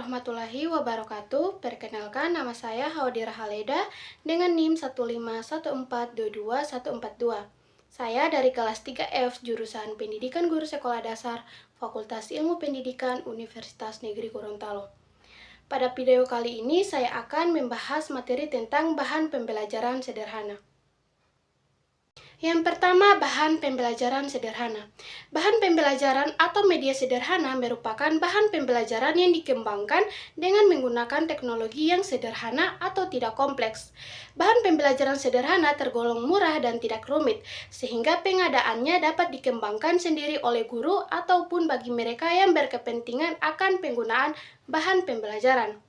warahmatullahi wabarakatuh. Perkenalkan, nama saya Haudira Haleda dengan NIM 151422142. Saya dari kelas 3F jurusan Pendidikan Guru Sekolah Dasar Fakultas Ilmu Pendidikan Universitas Negeri Gorontalo. Pada video kali ini saya akan membahas materi tentang bahan pembelajaran sederhana. Yang pertama, bahan pembelajaran sederhana. Bahan pembelajaran atau media sederhana merupakan bahan pembelajaran yang dikembangkan dengan menggunakan teknologi yang sederhana atau tidak kompleks. Bahan pembelajaran sederhana tergolong murah dan tidak rumit, sehingga pengadaannya dapat dikembangkan sendiri oleh guru ataupun bagi mereka yang berkepentingan akan penggunaan bahan pembelajaran.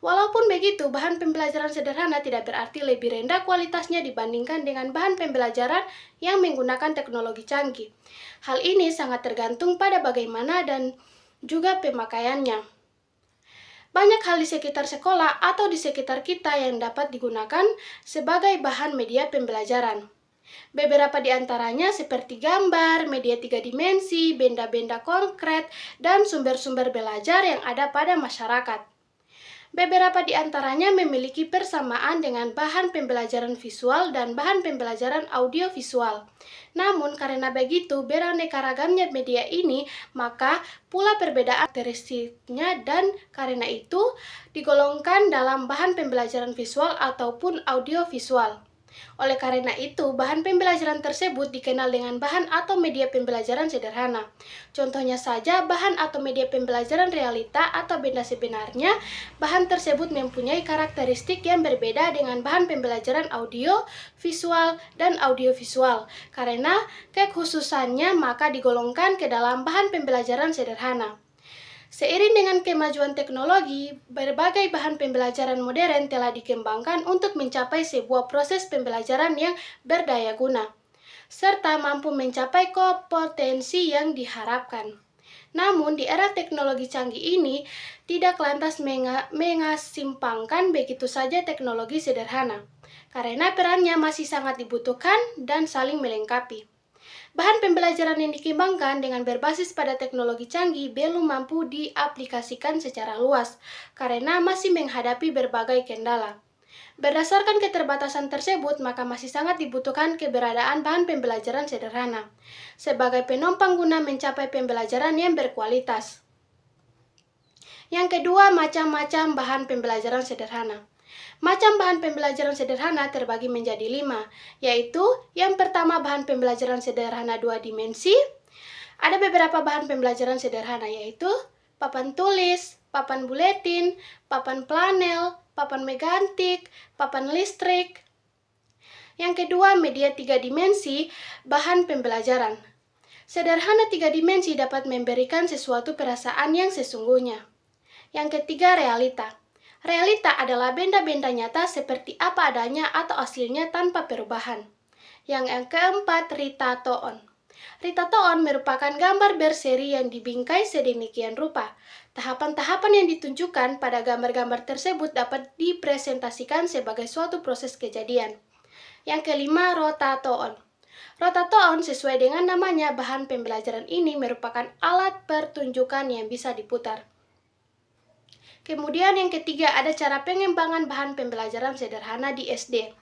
Walaupun begitu, bahan pembelajaran sederhana tidak berarti lebih rendah kualitasnya dibandingkan dengan bahan pembelajaran yang menggunakan teknologi canggih. Hal ini sangat tergantung pada bagaimana dan juga pemakaiannya. Banyak hal di sekitar sekolah atau di sekitar kita yang dapat digunakan sebagai bahan media pembelajaran. Beberapa di antaranya seperti gambar, media 3 dimensi, benda-benda konkret, dan sumber-sumber belajar yang ada pada masyarakat. Beberapa di antaranya memiliki persamaan dengan bahan pembelajaran visual dan bahan pembelajaran audiovisual. Namun, karena begitu beraneka ragamnya media ini, maka pula perbedaan karakteristiknya dan karena itu digolongkan dalam bahan pembelajaran visual ataupun audiovisual. Oleh karena itu, bahan pembelajaran tersebut dikenal dengan bahan atau media pembelajaran sederhana. Contohnya saja, bahan atau media pembelajaran realita atau benda sebenarnya, bahan tersebut mempunyai karakteristik yang berbeda dengan bahan pembelajaran audio, visual, dan audiovisual. Karena kekhususannya, maka digolongkan ke dalam bahan pembelajaran sederhana. Seiring dengan kemajuan teknologi, berbagai bahan pembelajaran modern telah dikembangkan untuk mencapai sebuah proses pembelajaran yang berdaya guna, serta mampu mencapai kompetensi yang diharapkan. Namun, di era teknologi canggih ini, tidak lantas mengesampingkan begitu saja teknologi sederhana, karena perannya masih sangat dibutuhkan dan saling melengkapi. Bahan pembelajaran yang dikembangkan dengan berbasis pada teknologi canggih belum mampu diaplikasikan secara luas, karena masih menghadapi berbagai kendala. Berdasarkan keterbatasan tersebut, maka masih sangat dibutuhkan keberadaan bahan pembelajaran sederhana, sebagai penopang guna mencapai pembelajaran yang berkualitas. Yang kedua, macam-macam bahan pembelajaran sederhana. Macam bahan pembelajaran sederhana terbagi menjadi 5, yaitu yang pertama bahan pembelajaran sederhana 2 dimensi. Ada beberapa bahan pembelajaran sederhana yaitu papan tulis, papan buletin, papan planel, papan megantik, papan listrik. Yang kedua, media 3 dimensi bahan pembelajaran. Sederhana 3 dimensi dapat memberikan sesuatu perasaan yang sesungguhnya. Yang ketiga, realita. Realita adalah benda-benda nyata seperti apa adanya atau aslinya tanpa perubahan. Yang keempat, ritatoon. Ritatoon merupakan gambar berseri yang dibingkai sedemikian rupa. Tahapan-tahapan yang ditunjukkan pada gambar-gambar tersebut dapat dipresentasikan sebagai suatu proses kejadian. Yang kelima, rotatoon. Rotatoon sesuai dengan namanya, bahan pembelajaran ini merupakan alat pertunjukan yang bisa diputar. Kemudian yang ketiga, ada cara pengembangan bahan pembelajaran sederhana di SD.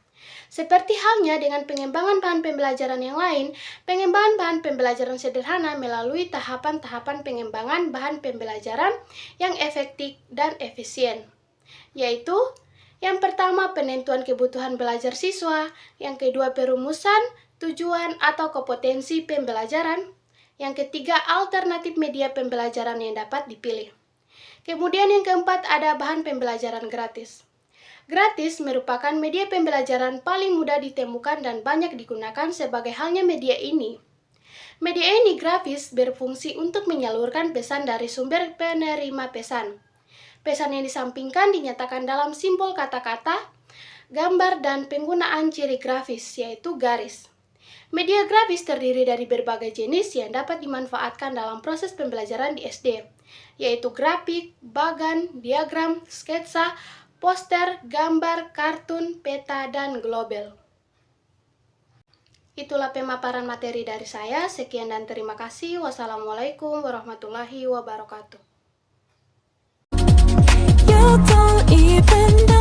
Seperti halnya dengan pengembangan bahan pembelajaran yang lain, pengembangan bahan pembelajaran sederhana melalui tahapan-tahapan pengembangan bahan pembelajaran yang efektif dan efisien. Yaitu, yang pertama penentuan kebutuhan belajar siswa, yang kedua perumusan, tujuan atau kompetensi pembelajaran, yang ketiga alternatif media pembelajaran yang dapat dipilih. Kemudian yang keempat, ada bahan pembelajaran gratis. Gratis merupakan media pembelajaran paling mudah ditemukan dan banyak digunakan sebagai halnya media ini. Media ini grafis berfungsi untuk menyalurkan pesan dari sumber penerima pesan. Pesan yang disampingkan dinyatakan dalam simbol kata-kata, gambar, dan penggunaan ciri grafis, yaitu garis. Media grafis terdiri dari berbagai jenis yang dapat dimanfaatkan dalam proses pembelajaran di SD, yaitu grafik, bagan, diagram, sketsa, poster, gambar, kartun, peta, dan global. Itulah pemaparan materi dari saya. Sekian dan terima kasih. Wassalamualaikum warahmatullahi wabarakatuh. deep in